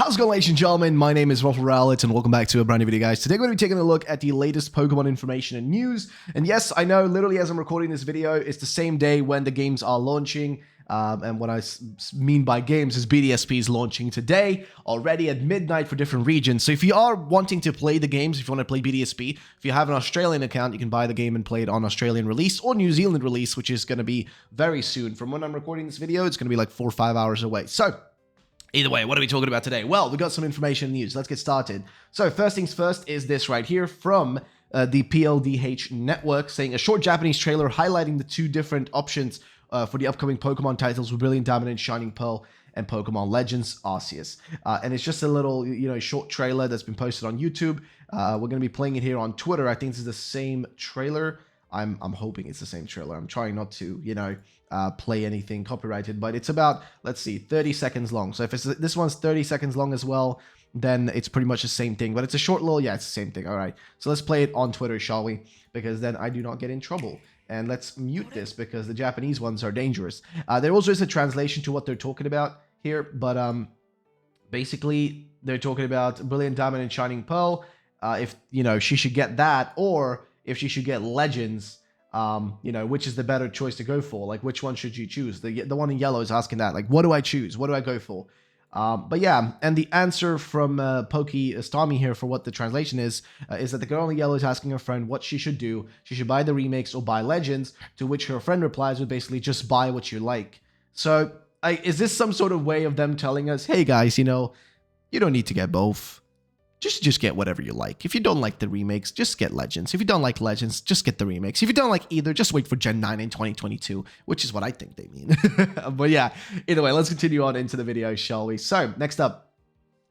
How's it going, ladies and gentlemen? My name is Ruffle Rowlett, and welcome back to a brand new video, guys. Today we're going to be taking a look at the latest Pokemon information and news. And yes, I know, literally as I'm recording this video, it's the same day when the games are launching. And what I mean by games is BDSP is launching today, already at midnight for different regions. So if you are wanting to play the games, if you want to play BDSP, if you have an Australian account, you can buy the game and play it on Australian release or New Zealand release, which is going to be very soon. From when I'm recording this video, it's going to be like 4 or 5 hours away. So either way, what are we talking about today? Well, we got some information and news. Let's get started. So first things first is this right here from the PLDH network, saying a short Japanese trailer highlighting the two different options for the upcoming Pokemon titles with Brilliant Diamond and Shining Pearl and Pokemon Legends Arceus. And it's just a little, short trailer that's been posted on YouTube. We're going to be playing it here on Twitter. I think this is the same trailer. I'm hoping it's the same trailer. I'm trying not to, play anything copyrighted, but it's about, let's see, 30 seconds long. So if this one's 30 seconds long as well, then it's pretty much the same thing. But it's a short little, yeah, it's the same thing. All right. So let's play it on Twitter, shall we? Because then I do not get in trouble. And let's mute this because the Japanese ones are dangerous. There also is a translation to what they're talking about here, but basically they're talking about Brilliant Diamond and Shining Pearl. If, she should get that, or if she should get Legends, which is the better choice to go for? Like, which one should you choose? The one in yellow is asking that. Like, what do I choose? What do I go for? But yeah, and the answer from Pokey Stami here for what the translation is that the girl in yellow is asking her friend what she should do. She should buy the remakes or buy Legends, to which her friend replies with basically just buy what you like. So is this some sort of way of them telling us, hey guys, you don't need to get both. Just get whatever you like. If you don't like the remakes, just get Legends. If you don't like Legends, just get the remakes. If you don't like either, just wait for Gen 9 in 2022, which is what I think they mean. But yeah, either way, let's continue on into the video, shall we? So, next up,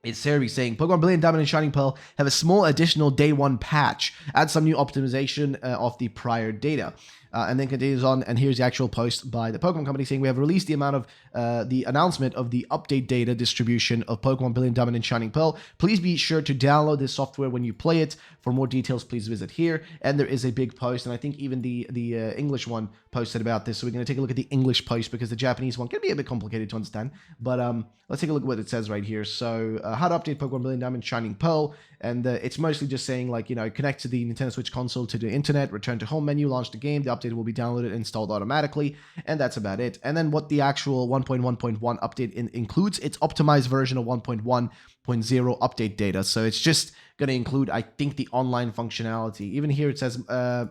it's Serby saying, Pokemon Brilliant Diamond and Shining Pearl have a small additional day one patch. Add some new optimization of the prior data. And then continues on, and here's the actual post by the Pokemon Company saying, we have released the announcement of the update data distribution of Pokemon Brilliant Diamond and Shining Pearl. Please be sure to download this software when you play it. For more details, please visit here. And there is a big post, and I think even the English one posted about this. So we're going to take a look at the English post because the Japanese one can be a bit complicated to understand. But let's take a look at what it says right here. So how to update Pokemon Brilliant Diamond and Shining Pearl. And it's mostly just saying, like, connect to the Nintendo Switch console to the internet, return to home menu, launch the game. The update will be downloaded and installed automatically. And that's about it. And then what the actual 1.1.1 update includes, it's optimized version of 1.1.0 update data. So it's just going to include, I think, the online functionality. Even here it says,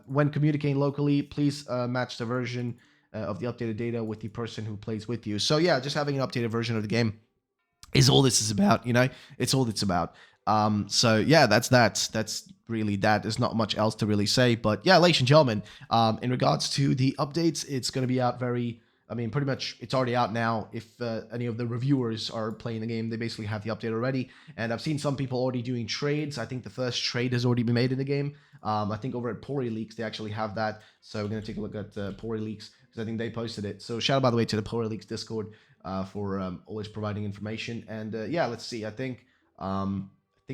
when communicating locally, please match the version of the updated data with the person who plays with you. So yeah, just having an updated version of the game is all this is about, it's all it's about. So yeah, that's really that. There's not much else to really say, but yeah, ladies and gentlemen, in regards to the updates, it's going to be out pretty much it's already out now. If any of the reviewers are playing the game, they basically have the update already. And I've seen some people already doing trades. I think the first trade has already been made in the game. I think over at Pori Leaks, they actually have that. So we're going to take a look at Pori Leaks because I think they posted it. So shout out, by the way, to the Pori Leaks Discord for always providing information. And yeah, let's see. I think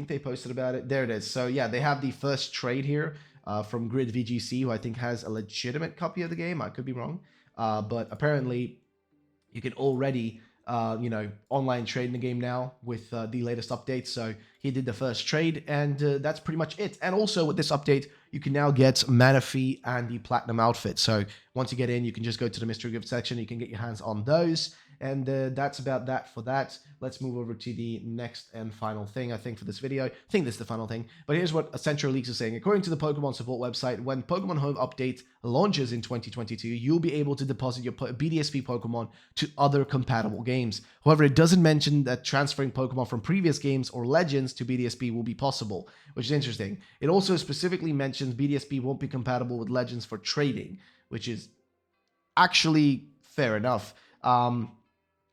they posted about it. There it is. So yeah, they have the first trade here from Grid VGC, who I think has a legitimate copy of the game. I could be wrong. But apparently you can already, online trade in the game now with the latest updates. So he did the first trade, and that's pretty much it. And also with this update, you can now get Manaphy and the Platinum outfit. So once you get in, you can just go to the mystery gift section. You can get your hands on those. And that's about that for that. Let's move over to the next and final thing, I think, for this video. I think this is the final thing. But here's what Central Leaks is saying. According to the Pokemon support website, when Pokemon Home Update launches in 2022, you'll be able to deposit your BDSP Pokemon to other compatible games. However, it doesn't mention that transferring Pokemon from previous games or Legends to BDSP will be possible, which is interesting. It also specifically mentions BDSP won't be compatible with Legends for trading, which is actually fair enough.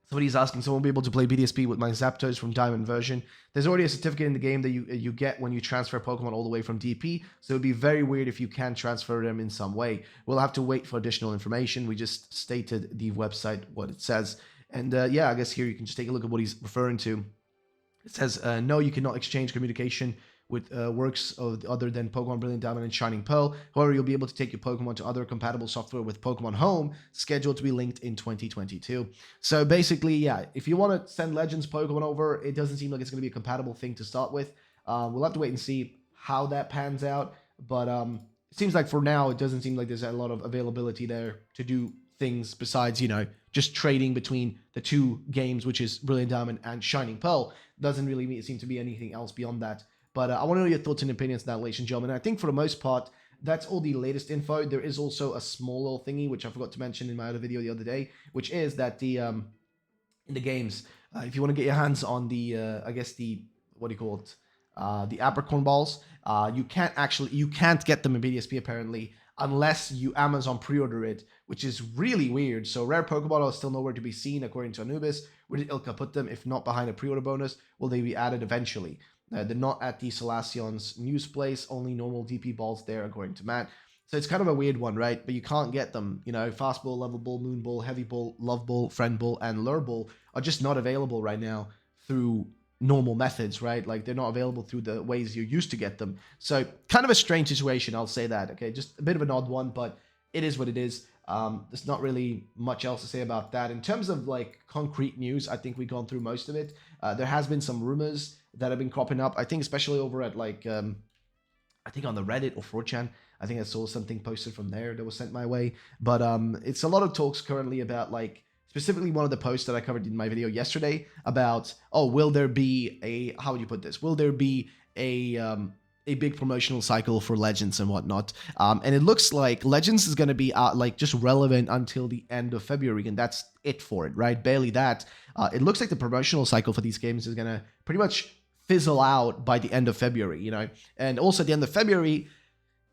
Somebody's asking, so I won't be able to play BDSP with my Zapdos from Diamond version. There's already a certificate in the game that you get when you transfer Pokemon all the way from DP, so it'd be very weird if you can't transfer them in some way. We'll have to wait for additional information. We just stated the website, what it says. And yeah, I guess here you can just take a look at what he's referring to. It says, no, you cannot exchange communication with works other than Pokemon Brilliant Diamond and Shining Pearl. However, you'll be able to take your Pokemon to other compatible software with Pokemon Home, scheduled to be linked in 2022. So basically, yeah, if you want to send Legends Pokemon over, it doesn't seem like it's going to be a compatible thing to start with. We'll have to wait and see how that pans out. But it seems like for now, it doesn't seem like there's a lot of availability there to do things besides, just trading between the two games, which is Brilliant Diamond and Shining Pearl. Doesn't really seem to be anything else beyond that. But I want to know your thoughts and opinions on that, ladies and gentlemen. I think for the most part, that's all the latest info. There is also a small little thingy, which I forgot to mention in my other video the other day, which is that in the games, if you want to get your hands on the, what do you call it? The Apricorn balls, you can't get them in BDSP apparently, unless you Amazon pre-order it, which is really weird. So rare Pokeball are still nowhere to be seen, according to Anubis. Where did Ilka put them? If not behind a pre-order bonus, will they be added eventually? They're not at the Salacion's news place, only normal DP balls there, according to Matt. So it's kind of a weird one, right? But you can't get them. Fast Ball, Level Ball, Moon Ball, Heavy Ball, Love Ball, Friend Ball, and Lure Ball are just not available right now through normal methods, right? Like they're not available through the ways you're used to get them. So kind of a strange situation, I'll say that, okay? Just a bit of an odd one, but it is what it is. There's not really much else to say about that. In terms of like concrete news, I think we've gone through most of it. There has been some rumors that have been cropping up, I think especially over at like, I think on the Reddit or 4chan, I think I saw something posted from there that was sent my way. But it's a lot of talks currently about like, specifically one of the posts that I covered in my video yesterday about, will there be a, how would you put this? Will there be a big promotional cycle for Legends and whatnot? And it looks like Legends is going to be like just relevant until the end of February, and that's it for it, right? Barely that. It looks like the promotional cycle for these games is going to pretty much fizzle out by the end of February, And also at the end of February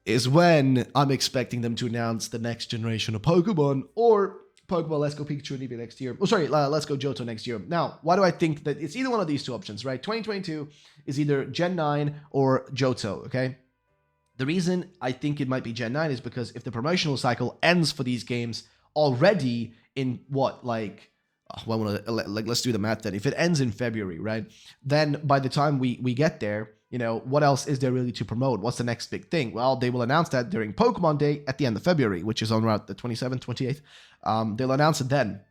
is when I'm expecting them to announce the next generation of Pokemon, or Pokemon Let's Go Pikachu and Eevee next year. Oh, sorry, Let's Go Johto next year. Now, why do I think that it's either one of these two options, right? 2022 is either Gen 9 or Johto, okay? The reason I think it might be Gen 9 is because if the promotional cycle ends for these games already in what, like, let's do the math then. If it ends in February, right? Then by the time we get there, what else is there really to promote? What's the next big thing? Well, they will announce that during Pokemon Day at the end of February, which is on around the 27th, 28th. They'll announce it then,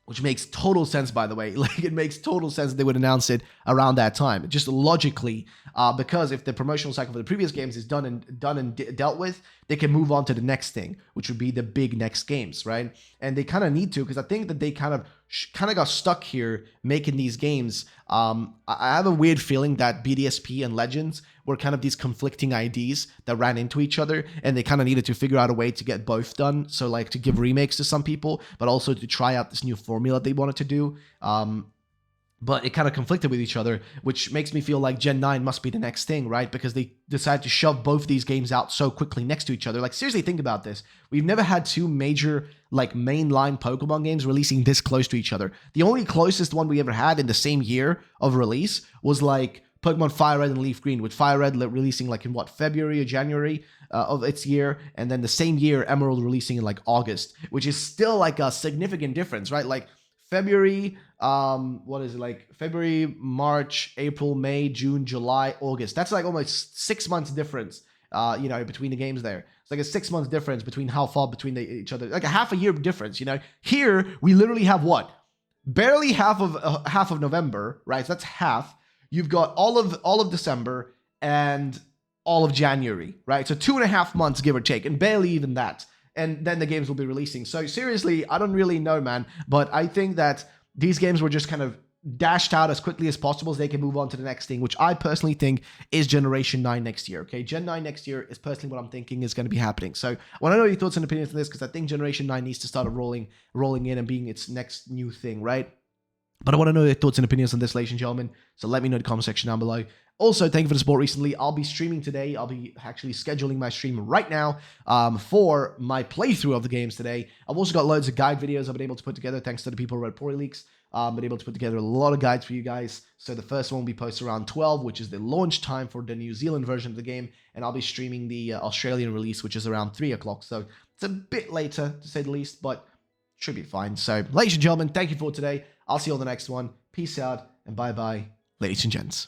which makes total sense, by the way. Like, it makes total sense that they would announce it around that time, just logically, because if the promotional cycle for the previous games is done and dealt with, they can move on to the next thing, which would be the big next games, right? And they kind of need to, because I think that they kind of got stuck here making these games. I have a weird feeling that BDSP and Legends were kind of these conflicting IDs that ran into each other, and they kind of needed to figure out a way to get both done. So like to give remakes to some people, but also to try out this new formula they wanted to do. But it kind of conflicted with each other, which makes me feel like Gen 9 must be the next thing, right? Because they decided to shove both these games out so quickly next to each other. Like, seriously, think about this. We've never had two major, like, mainline Pokemon games releasing this close to each other. The only closest one we ever had in the same year of release was, like, Pokemon Fire Red and Leaf Green, with Fire Red releasing, like, in, February or January of its year, and then the same year, Emerald releasing in, like, August, which is still, like, a significant difference, right? Like, February, February, March, April, May, June, July, August. That's like almost 6 months difference, between the games there. It's like a 6 month difference between how far between each other, like a half a year difference, Here, we literally have what? Barely half of November, right? So that's half. You've got all of December and all of January, right? So 2.5 months, give or take, and barely even that. And then the games will be releasing. So seriously, I don't really know, man. But I think that these games were just kind of dashed out as quickly as possible so they can move on to the next thing, which I personally think is Generation 9 next year, okay? Gen 9 next year is personally what I'm thinking is going to be happening. So I want to know your thoughts and opinions on this, because I think Generation 9 needs to start rolling in and being its next new thing, right? But I want to know your thoughts and opinions on this, ladies and gentlemen. So let me know in the comment section down below. Also, thank you for the support recently. I'll be streaming today. I'll be actually scheduling my stream right now for my playthrough of the games today. I've also got loads of guide videos I've been able to put together thanks to the people who read Pory Leaks. I've been able to put together a lot of guides for you guys. So the first one will be posted around 12, which is the launch time for the New Zealand version of the game. And I'll be streaming the Australian release, which is around 3 o'clock. So it's a bit later, to say the least, but should be fine. So, ladies and gentlemen, thank you for today. I'll see you on the next one. Peace out, and bye-bye, ladies and gents.